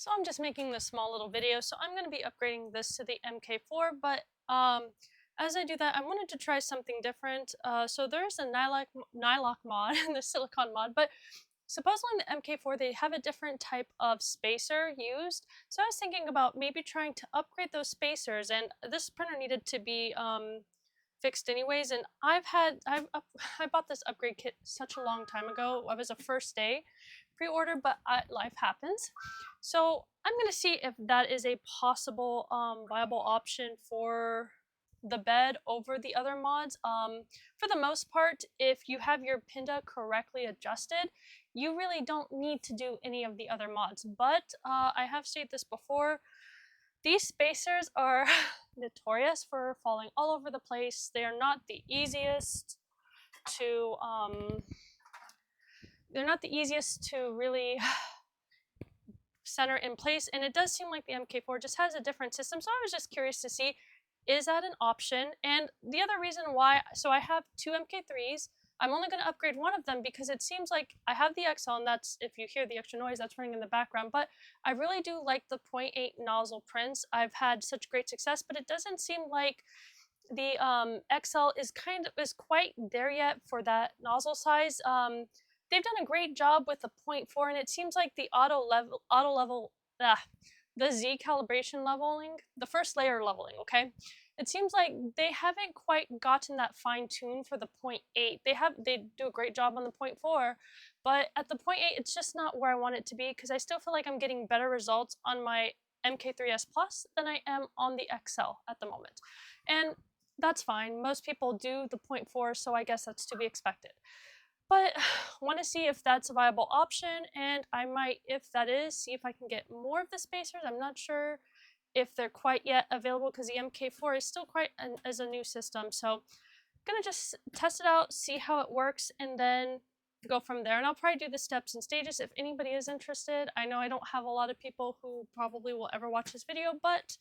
So I'm just making this small little video. So I'm going to be upgrading this to the MK4, but as I do that, I wanted to try something different. So there's a Nylock mod and the silicon mod, but supposedly in the MK4 they have a different type of spacer used. So I was thinking about maybe trying to upgrade those spacers, and this printer needed to be fixed anyways. And I bought this upgrade kit such a long time ago. I was a first day pre-order, but life happens. So I'm gonna see if that is a possible viable option for the bed over the other mods. For the most part, if you have your Pinda correctly adjusted, you really don't need to do any of the other mods. But I have stated this before, these spacers are notorious for falling all over the place. They are not the easiest to really center in place, and it does seem like the MK4 just has a different system. So I was just curious to see, is that an option? And the other reason why, so I have two MK3s. I'm only going to upgrade one of them because it seems like I have the XL, and that's, if you hear the extra noise, that's running in the background. But I really do like the 0.8 nozzle prints. I've had such great success, but it doesn't seem like the XL is quite there yet for that nozzle size. They've done a great job with the 0.4, and it seems like the the Z calibration leveling, the first layer leveling, okay? It seems like they haven't quite gotten that fine tune for the 0.8. They do a great job on the 0.4, but at the 0.8, it's just not where I want it to be, because I still feel like I'm getting better results on my MK3S Plus than I am on the XL at the moment. And that's fine. Most people do the 0.4, so I guess that's to be expected. But want to see if that's a viable option, and I might, if that is, see if I can get more of the spacers. I'm not sure if they're quite yet available because the MK4 is still quite as a new system. So I'm gonna just test it out, see how it works, and then go from there. And I'll probably do the steps and stages if anybody is interested. I know I don't have a lot of people who probably will ever watch this video, but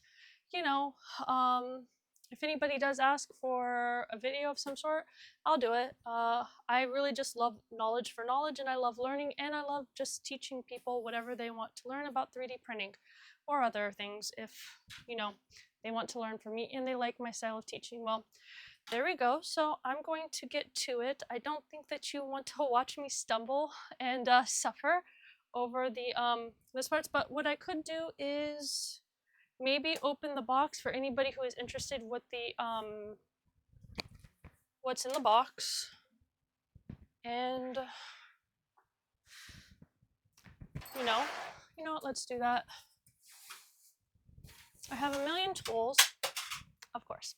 you know, if anybody does ask for a video of some sort, I'll do it. I really just love knowledge for knowledge, and I love learning, and I love just teaching people whatever they want to learn about 3D printing or other things if, you know, they want to learn from me and they like my style of teaching. Well, there we go. So I'm going to get to it. I don't think that you want to watch me stumble and suffer over the this parts, but what I could do is maybe open the box for anybody who is interested with the what's in the box. And you know what, let's do that. I have a million tools, of course,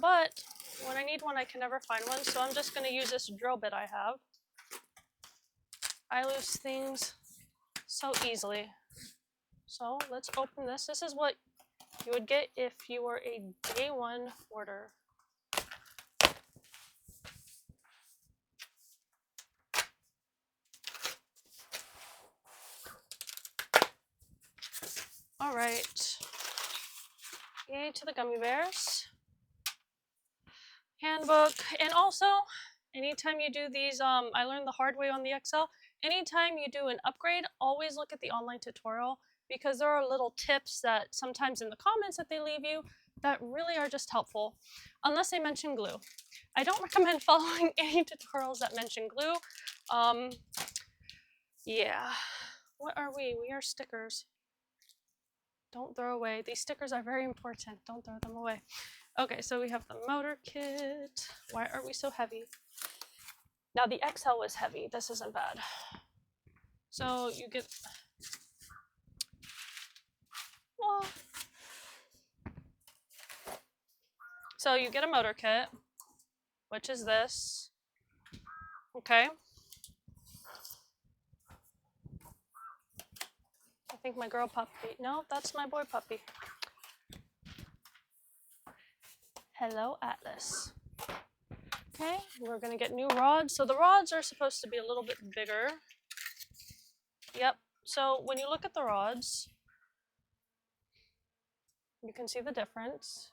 but when I need one I can never find one, so I'm just going to use this drill bit I have. I lose things so easily. So let's open this. This is what you would get if you were a day one order. All right. Yay to the gummy bears. Handbook. And also, anytime you do these, I learned the hard way on the XL, anytime you do an upgrade, always look at the online tutorial, because there are little tips that sometimes in the comments that they leave you that really are just helpful, unless they mention glue. I don't recommend following any tutorials that mention glue. Yeah. What are we? We are stickers. Don't throw away. These stickers are very important. Don't throw them away. Okay, so we have the motor kit. Why are we so heavy? Now the XL was heavy. This isn't bad. So you get... Well, so you get a motor kit, which is this. Okay. I think my girl puppy. No, that's my boy puppy. Hello, Atlas. Okay, we're gonna get new rods. So the rods are supposed to be a little bit bigger. Yep. So when you look at the rods, you can see the difference.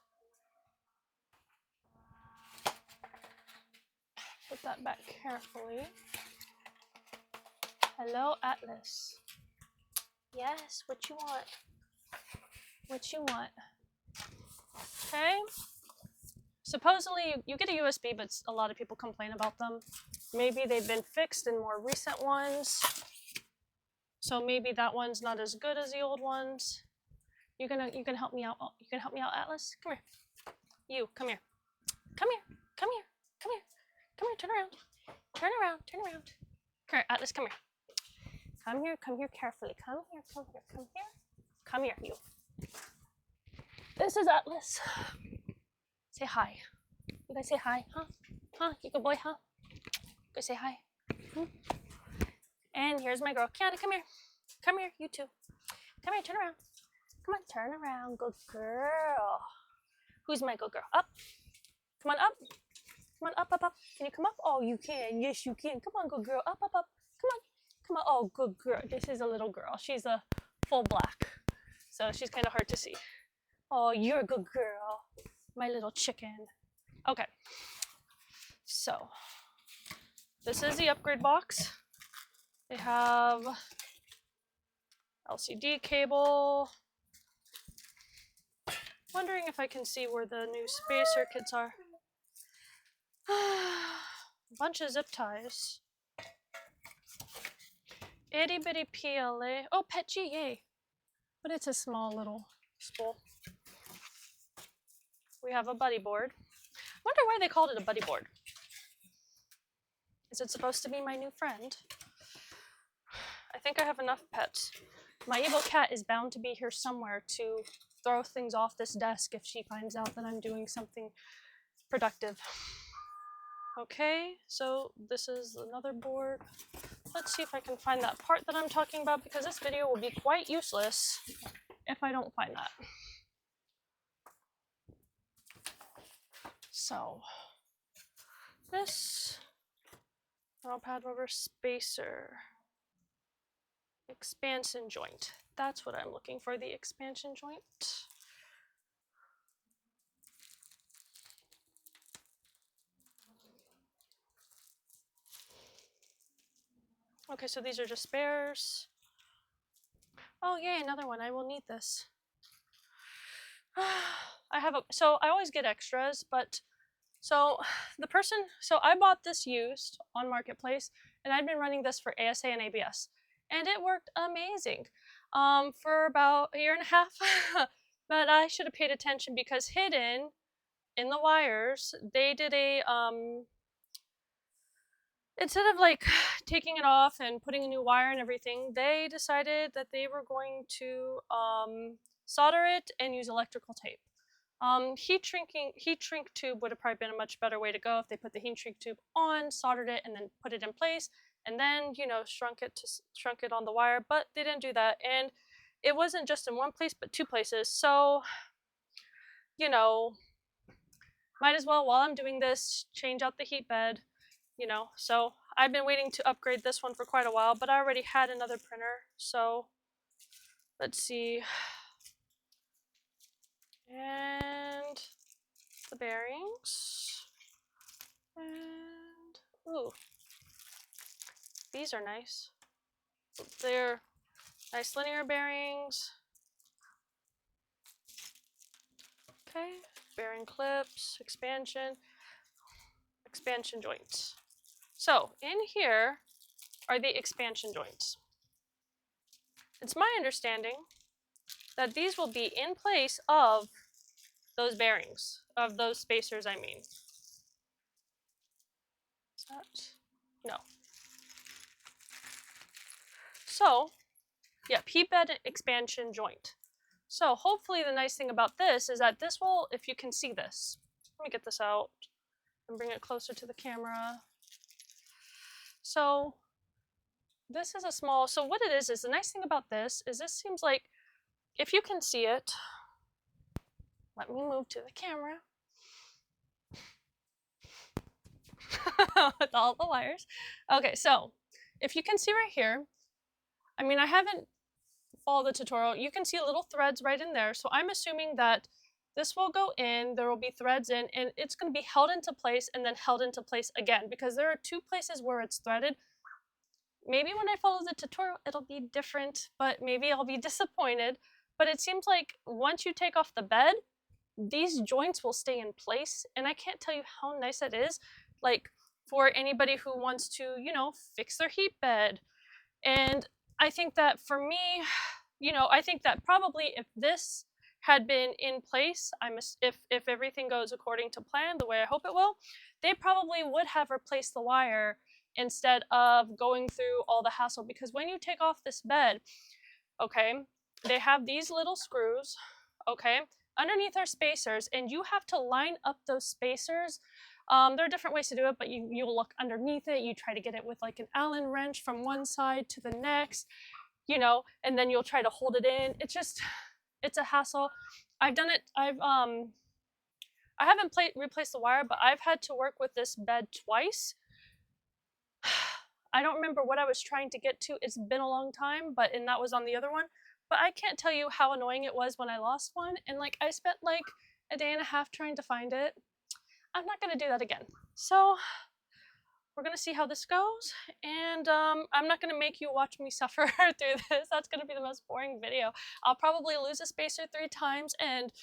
Put that back carefully. Hello, Atlas. Yes, what you want? What you want? Okay. Supposedly, you get a USB, but a lot of people complain about them. Maybe they've been fixed in more recent ones. So maybe that one's not as good as the old ones. You can help me out. You can help me out, Atlas. Come here. You come here. Come here. Come here. Come here. Come here. Turn around. Turn around. Turn around. Come here, Atlas. Come here. Come here. Come here carefully. Come here. Come here. Come here. Come here. You. This is Atlas. Say hi. You guys say hi, huh? Huh? You good boy, huh? Go say hi. And here's my girl. Kiana, come here. Come here, you two. Come here, turn around. Come on, turn around. Good girl. Who's my good girl? Up. Come on, up. Come on, up, up, up. Can you come up? Oh, you can. Yes, you can. Come on, good girl. Up, up, up. Come on. Come on. Oh, good girl. This is a little girl. She's a full black. So she's kind of hard to see. Oh, you're a good girl. My little chicken. Okay. So, this is the upgrade box. They have LCD cable. Wondering if I can see where the new spacer kits are. A bunch of zip ties. Itty bitty PLA. Oh, Pet G, yay. But it's a small little spool. We have a buddy board. Wonder why they called it a buddy board. Is it supposed to be my new friend? I think I have enough pets. My evil cat is bound to be here somewhere to throw things off this desk if she finds out that I'm doing something productive. Okay, so this is another board. Let's see if I can find that part that I'm talking about, because this video will be quite useless if I don't find that. So, this raw pad rubber spacer expansion joint. That's what I'm looking for, the expansion joint. Okay, so these are just spares. Oh yay, another one. I will need this. So I always get extras, but so I bought this used on Marketplace, and I've been running this for ASA and ABS, and it worked amazing for about a year and a half. But I should have paid attention, because hidden in the wires, they did a instead of like taking it off and putting a new wire and everything, they decided that they were going to solder it and use electrical tape. Heat shrink tube would have probably been a much better way to go if they put the heat shrink tube on, soldered it, and then put it in place, and then, you know, shrunk it on the wire. But they didn't do that, and it wasn't just in one place, but two places. So, you know, might as well, while I'm doing this, change out the heat bed. You know, so I've been waiting to upgrade this one for quite a while, but I already had another printer. So let's see. And the bearings. And, ooh, these are nice. They're nice linear bearings. Okay, bearing clips, expansion joints. So in here are the expansion joints. It's my understanding that these will be in place of those bearings, of those spacers, I mean. Is that? No. So, yeah, heat bed expansion joint. So hopefully the nice thing about this is that this will, if you can see this, let me get this out and bring it closer to the camera. So this is a small, so what it is the nice thing about this is this seems like, if you can see it, let me move to the camera with all the wires. Okay, so if you can see right here, I mean, I haven't followed the tutorial. You can see little threads right in there. So I'm assuming that this will go in, there will be threads in, and it's going to be held into place and then held into place again, because there are two places where it's threaded. Maybe when I follow the tutorial, it'll be different, but maybe I'll be disappointed. But it seems like once you take off the bed, these joints will stay in place. And I can't tell you how nice that is. Like for anybody who wants to, you know, fix their heat bed. And I think that for me, you know, I think that probably if this had been in place, if everything goes according to plan, the way I hope it will, they probably would have replaced the wire instead of going through all the hassle. Because when you take off this bed, okay, they have these little screws, okay, underneath our spacers, and you have to line up those spacers. There are different ways to do it, but you'll look underneath it. You try to get it with like an Allen wrench from one side to the next, you know, and then you'll try to hold it in. It's just, it's a hassle. I've done it. I haven't replaced the wire, but I've had to work with this bed twice. I don't remember what I was trying to get to. It's been a long time, and that was on the other one. But I can't tell you how annoying it was when I lost one. And like, I spent like a day and a half trying to find it. I'm not gonna do that again. So we're gonna see how this goes. And I'm not gonna make you watch me suffer through this. That's gonna be the most boring video. I'll probably lose a spacer 3 times, and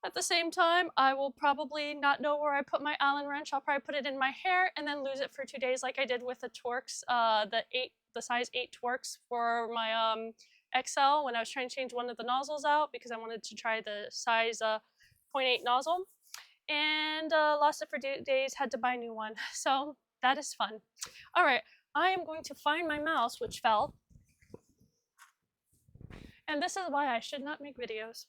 at the same time, I will probably not know where I put my Allen wrench. I'll probably put it in my hair and then lose it for 2 days, like I did with the Torx, the size 8 Torx for my XL when I was trying to change one of the nozzles out because I wanted to try the size 0.8 nozzle, and lost it for 2 days. Had to buy a new one. So that is fun. All right, I am going to find my mouse, which fell, and this is why I should not make videos.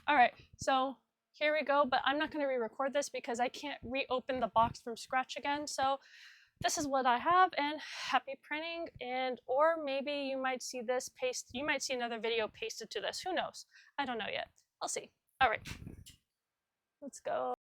All right, so here we go, but I'm not gonna re-record this because I can't reopen the box from scratch again. So this is what I have, and happy printing. And or maybe you might see this you might see another video pasted to this. Who knows? I don't know yet. I'll see. All right, let's go.